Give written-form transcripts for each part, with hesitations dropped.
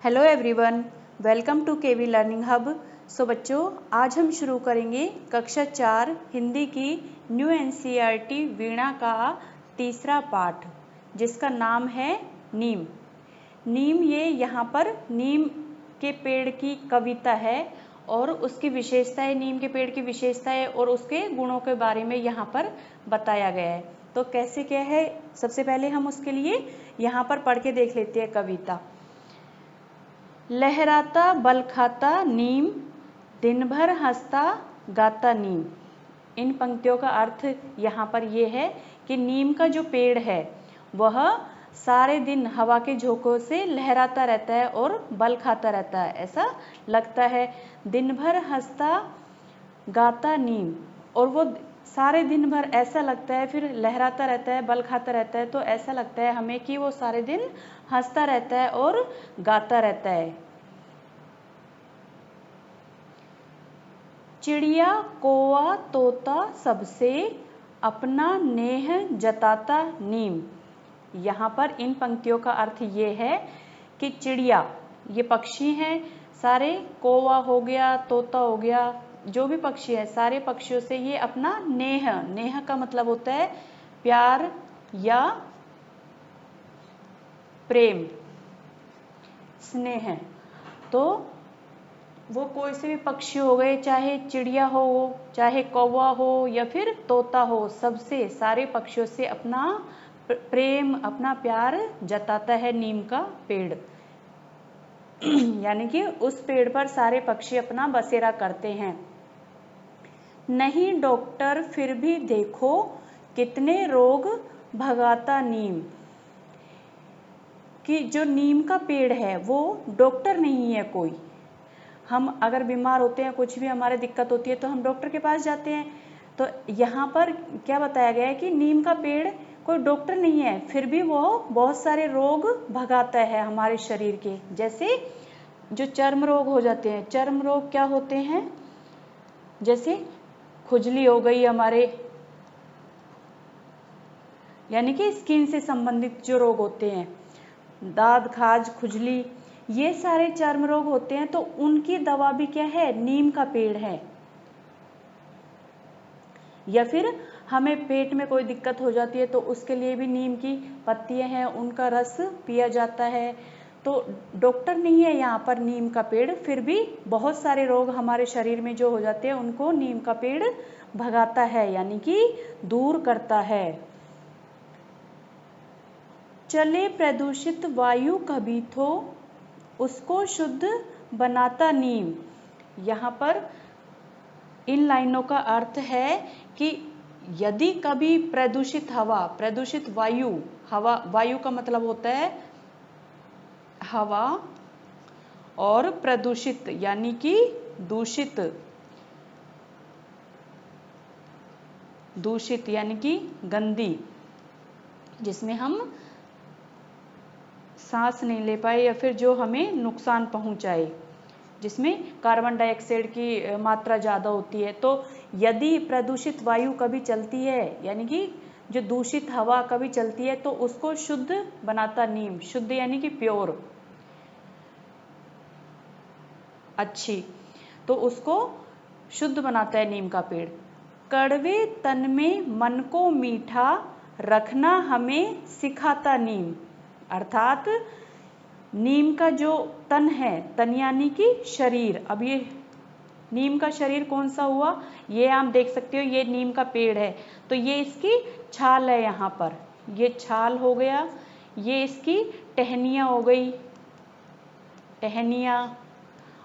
Hello everyone, welcome to KV learning hub. So बच्चों, आज हम शुरू करेंगे कक्षा 4 हिंदी की न्यू एनसीईआरटी वीणा का तीसरा पाठ, जिसका नाम है नीम। नीम, ये यहाँ पर नीम के पेड़ की कविता है और उसकी विशेषताएं, नीम के पेड़ की विशेषताएं और उसके गुणों के बारे में यहाँ पर बताया गया है। तो कैसे क्या है, सबसे पहले हम उसके लिए यहाँ पर पढ़ के देख लेते हैं कविता। लहराता बल खाता नीम, दिन भर हंसता गाता नीम। इन पंक्तियों का अर्थ यहाँ पर ये है कि नीम का जो पेड़ है वह सारे दिन हवा के झोंकों से लहराता रहता है और बल खाता रहता है, ऐसा लगता है। दिन भर हंसता गाता नीम, और वो सारे दिन भर ऐसा लगता है, फिर लहराता रहता है, बल खाता रहता है, तो ऐसा लगता है हमें कि वो सारे दिन हंसता रहता है और गाता रहता है। चिड़िया कौवा तोता सबसे अपना नेह जताता नीम। यहाँ पर इन पंक्तियों का अर्थ ये है कि चिड़िया, ये पक्षी हैं सारे, कौवा हो गया, तोता हो गया, जो भी पक्षी है सारे पक्षियों से ये अपना नेह, नेह का मतलब होता है प्यार या प्रेम, स्नेह। तो वो कोई से भी पक्षी हो गए, चाहे चिड़िया हो, चाहे कौवा हो या फिर तोता हो, सबसे, सारे पक्षियों से अपना प्रेम, अपना प्यार जताता है नीम का पेड़। यानी कि उस पेड़ पर सारे पक्षी अपना बसेरा करते हैं। नहीं डॉक्टर फिर भी देखो कितने रोग भगाता नीम। कि जो नीम का पेड़ है वो डॉक्टर नहीं है कोई। हम अगर बीमार होते हैं, कुछ भी हमारे दिक्कत होती है तो हम डॉक्टर के पास जाते हैं। तो यहाँ पर क्या बताया गया है कि नीम का पेड़ कोई डॉक्टर नहीं है, फिर भी वो बहुत सारे रोग भगाता है हमारे शरीर के। जैसे जो चर्म रोग हो जाते हैं, चर्म रोग क्या होते हैं, जैसे खुजली हो गई हमारे, यानी कि स्किन से संबंधित जो रोग होते हैं, दाद खाज खुजली, ये सारे चर्म रोग होते हैं, तो उनकी दवा भी क्या है, नीम का पेड़ है। या फिर हमें पेट में कोई दिक्कत हो जाती है तो उसके लिए भी नीम की पत्तियां हैं, उनका रस पिया जाता है। तो डॉक्टर नहीं है यहाँ पर नीम का पेड़, फिर भी बहुत सारे रोग हमारे शरीर में जो हो जाते हैं उनको नीम का पेड़ भगाता है, यानी कि दूर करता है। चले प्रदूषित वायु कभी तो उसको शुद्ध बनाता नीम। यहाँ पर इन लाइनों का अर्थ है कि यदि कभी प्रदूषित हवा, प्रदूषित वायु, हवा, वायु का मतलब होता है हवा, और प्रदूषित यानी कि दूषित, दूषित यानी कि गंदी, जिसमें हम सांस नहीं ले पाए या फिर जो हमें नुकसान पहुंचाए, जिसमें कार्बन डाइऑक्साइड की मात्रा ज़्यादा होती है। तो यदि प्रदूषित वायु कभी चलती है, यानी कि जो दूषित हवा कभी चलती है, तो उसको शुद्ध बनाता नीम। शुद्ध यानी कि प्योर, अच्छी, तो उसको शुद्ध बनाता है नीम का पेड़। कड़वे तन में मन को मीठा रखना हमें सिखाता नीम। अर्थात नीम का जो तन है, तन यानी कि शरीर, अब ये नीम का शरीर कौन सा हुआ, ये आप देख सकते हो, ये नीम का पेड़ है, तो ये इसकी छाल है, यहाँ पर ये छाल हो गया, ये इसकी टहनियाँ हो गई, टहनियाँ,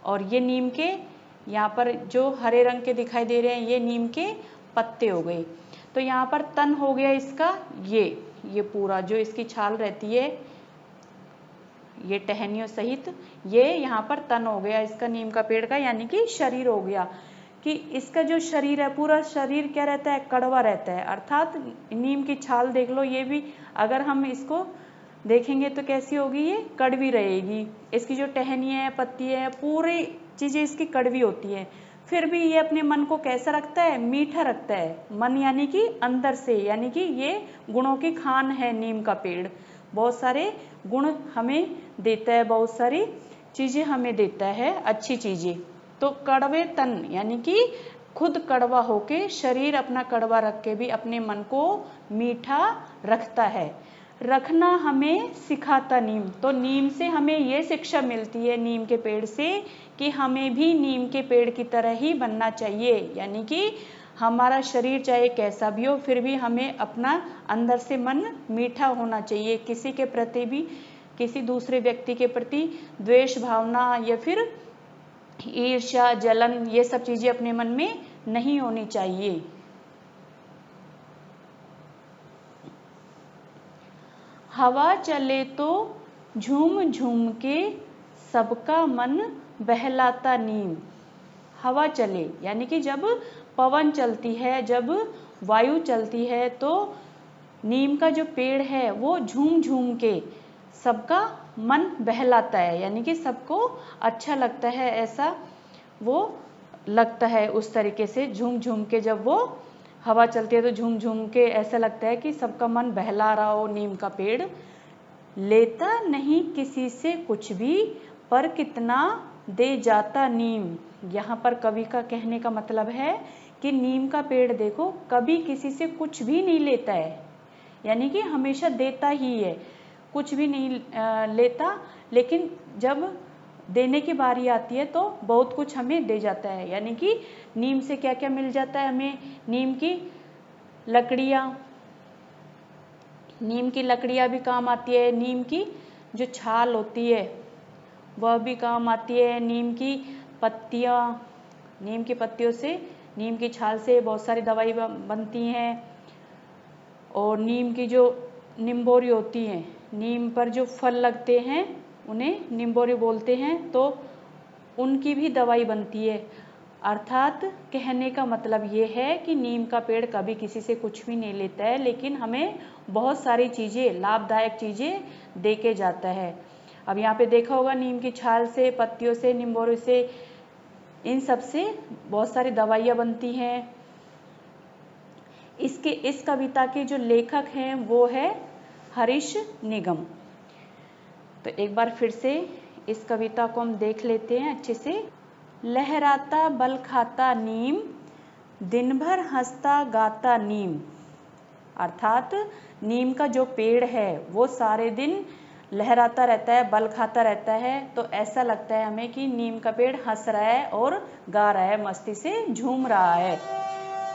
और ये नीम के यहाँ पर जो हरे रंग के दिखाई दे रहे हैं ये नीम के पत्ते हो गए। तो यहाँ पर तन हो गया इसका, ये पूरा जो इसकी छाल रहती है, ये टहनियों सहित ये यहाँ पर तन हो गया इसका नीम का पेड़ का, यानी कि शरीर हो गया। कि इसका जो शरीर है, पूरा शरीर क्या रहता है, कड़वा रहता है। अर्थात नीम की छाल देख लो, ये भी अगर हम इसको देखेंगे तो कैसी होगी, ये कड़वी रहेगी। इसकी जो टहनियाँ हैं, पत्ती है, पूरी चीज़ें इसकी कड़वी होती हैं, फिर भी ये अपने मन को कैसा रखता है, मीठा रखता है। मन यानी कि अंदर से, यानी कि ये गुणों की खान है नीम का पेड़, बहुत सारे गुण हमें देता है, बहुत सारी चीज़ें हमें देता है, अच्छी चीज़ें। तो कड़वे तन यानी कि खुद कड़वा होके, शरीर अपना कड़वा रख के भी अपने मन को मीठा रखता है। रखना हमें सिखाता नीम। तो नीम से हमें ये शिक्षा मिलती है, नीम के पेड़ से, कि हमें भी नीम के पेड़ की तरह ही बनना चाहिए। यानी कि हमारा शरीर चाहे कैसा भी हो, फिर भी हमें अपना अंदर से मन मीठा होना चाहिए। किसी के प्रति भी, किसी दूसरे व्यक्ति के प्रति द्वेष भावना या फिर ईर्ष्या, जलन, ये सब चीज़ें अपने मन में नहीं होनी चाहिए। हवा चले तो झूम झूम के सबका मन बहलाता नीम। हवा चले यानी कि जब पवन चलती है, जब वायु चलती है, तो नीम का जो पेड़ है वो झूम झूम के सबका मन बहलाता है। यानी कि सबको अच्छा लगता है, ऐसा वो लगता है। उस तरीके से झूम झूम के जब वो हवा चलती है तो झूम झूम के ऐसा लगता है कि सबका मन बहला रहा हो नीम का पेड़। लेता नहीं किसी से कुछ भी, पर कितना दे जाता नीम। यहाँ पर कवि का कहने का मतलब है कि नीम का पेड़ देखो, कभी किसी से कुछ भी नहीं लेता है, यानी कि हमेशा देता ही है, कुछ भी नहीं लेता, लेकिन जब देने की बारी आती है तो बहुत कुछ हमें दे जाता है। यानी कि नीम से क्या क्या मिल जाता है हमें? नीम की लकड़ियाँ भी काम आती है, नीम की जो छाल होती है वह भी काम आती है, नीम की पत्तियों से, नीम की छाल से बहुत सारी दवाई बनती हैं। और नीम की जो निम्बोरी होती हैं, नीम पर जो फल लगते हैं उन्हें निम्बोरी बोलते हैं, तो उनकी भी दवाई बनती है। अर्थात कहने का मतलब ये है कि नीम का पेड़ कभी किसी से कुछ भी नहीं लेता है, लेकिन हमें बहुत सारी चीज़ें, लाभदायक चीज़ें दे के जाता है। अब यहाँ पे देखा होगा, नीम की छाल से, पत्तियों से, निम्बोरी से, इन सब से बहुत सारी दवाइयाँ बनती हैं। इस कविता के जो लेखक हैं वो है हरीश निगम। तो एक बार फिर से इस कविता को हम देख लेते हैं अच्छे से। लहराता बल खाता नीम, दिन भर हंसता गाता नीम। अर्थात नीम का जो पेड़ है वो सारे दिन लहराता रहता है, बल खाता रहता है, तो ऐसा लगता है हमें कि नीम का पेड़ हंस रहा है और गा रहा है, मस्ती से झूम रहा है।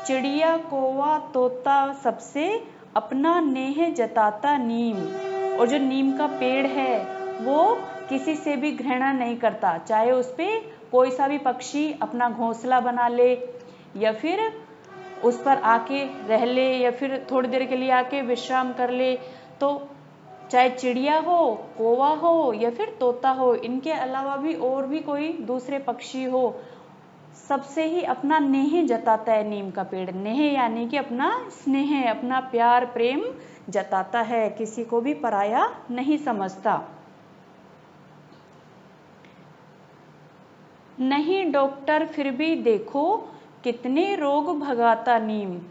चिड़िया कौवा तोता सबसे अपना नेह जताता नीम। और जो नीम का पेड़ है वो किसी से भी घृणा नहीं करता, चाहे उस पर कोई सा भी पक्षी अपना घोंसला बना ले या फिर उस पर आके रह ले या फिर थोड़ी देर के लिए आके विश्राम कर ले, तो चाहे चिड़िया हो, कौवा हो या फिर तोता हो, इनके अलावा भी और भी कोई दूसरे पक्षी हो, सबसे ही अपना नेह जताता है नीम का पेड़। नेह यानी कि अपना स्नेह, अपना प्यार प्रेम जताता है, किसी को भी पराया नहीं समझता। नहीं डॉक्टर फिर भी देखो कितने रोग भगाता नीम।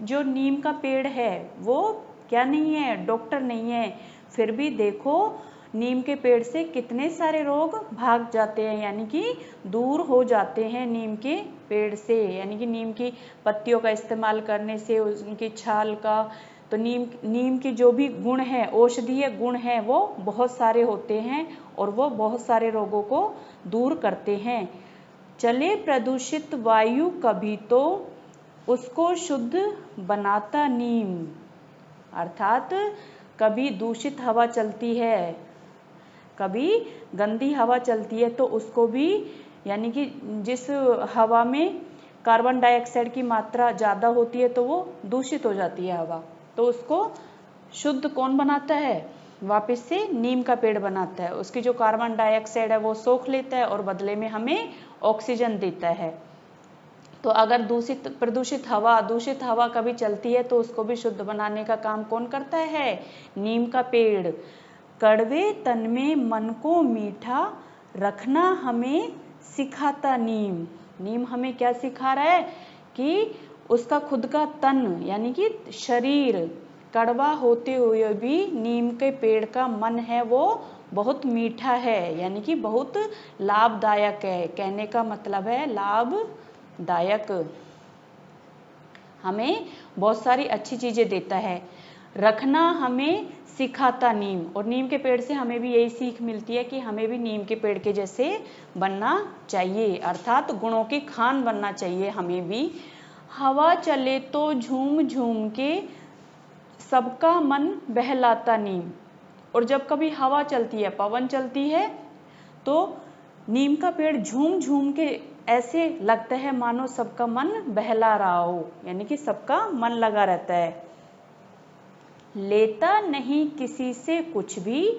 जो नीम का पेड़ है वो क्या नहीं है? डॉक्टर नहीं है, फिर भी देखो नीम के पेड़ से कितने सारे रोग भाग जाते हैं, यानी कि दूर हो जाते हैं नीम के पेड़ से। यानी कि नीम की पत्तियों का इस्तेमाल करने से, उनकी छाल का, तो नीम की जो भी गुण है, औषधीय गुण है, वो बहुत सारे होते हैं और वो बहुत सारे रोगों को दूर करते हैं। चले प्रदूषित वायु कभी तो उसको शुद्ध बनाता नीम। अर्थात कभी दूषित हवा चलती है, कभी गंदी हवा चलती है, तो उसको भी, यानी कि जिस हवा में कार्बन डाइऑक्साइड की मात्रा ज़्यादा होती है तो वो दूषित हो जाती है हवा, तो उसको शुद्ध कौन बनाता है? वापस से नीम का पेड़ बनाता है। उसकी जो कार्बन डाइऑक्साइड है वो सोख लेता है और बदले में हमें ऑक्सीजन देता है। तो अगर दूषित हवा कभी चलती है तो उसको भी शुद्ध बनाने का काम कौन करता है? नीम का पेड़। कड़वे तन में मन को मीठा रखना हमें सिखाता नीम। नीम हमें क्या सिखा रहा है? कि उसका खुद का तन यानी कि शरीर कड़वा होते हुए भी नीम के पेड़ का मन है वो बहुत मीठा है, यानी कि बहुत लाभदायक है। कहने का मतलब है लाभदायक, हमें बहुत सारी अच्छी चीज़ें देता है। रखना हमें सिखाता नीम, और नीम के पेड़ से हमें भी यही सीख मिलती है कि हमें भी नीम के पेड़ के जैसे बनना चाहिए, अर्थात गुणों की खान बनना चाहिए हमें भी। हवा चले तो झूम झूम के सबका मन बहलाता नीम, और जब कभी हवा चलती है, पवन चलती है, तो नीम का पेड़ झूम झूम के ऐसे लगता है मानो सबका मन बहला रहा हो, यानी कि सबका मन लगा रहता है। लेता नहीं किसी से कुछ भी,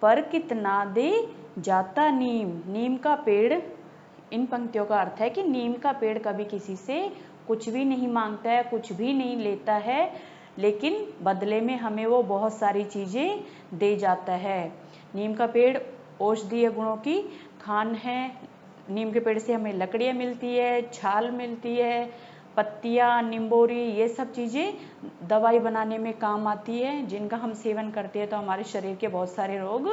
पर कितना दे जाता नीम। नीम का पेड़, इन पंक्तियों का अर्थ है कि नीम का पेड़ कभी किसी से कुछ भी नहीं मांगता है, कुछ भी नहीं लेता है, लेकिन बदले में हमें वो बहुत सारी चीज़ें दे जाता है। नीम का पेड़ औषधीय गुणों की खान है। नीम के पेड़ से हमें लकड़ियाँ मिलती है, छाल मिलती है, पत्तियाँ, निम्बोरी, ये सब चीज़ें दवाई बनाने में काम आती है, जिनका हम सेवन करते हैं तो हमारे शरीर के बहुत सारे रोग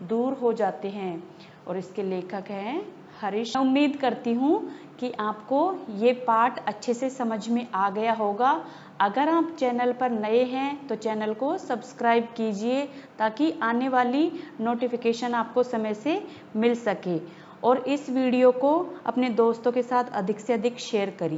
दूर हो जाते हैं। और इसके लेखक हैं हरीश। मैं उम्मीद करती हूँ कि आपको ये पाठ अच्छे से समझ में आ गया होगा। अगर आप चैनल पर नए हैं तो चैनल को सब्सक्राइब कीजिए, ताकि आने वाली नोटिफिकेशन आपको समय से मिल सके, और इस वीडियो को अपने दोस्तों के साथ अधिक से अधिक शेयर करिए।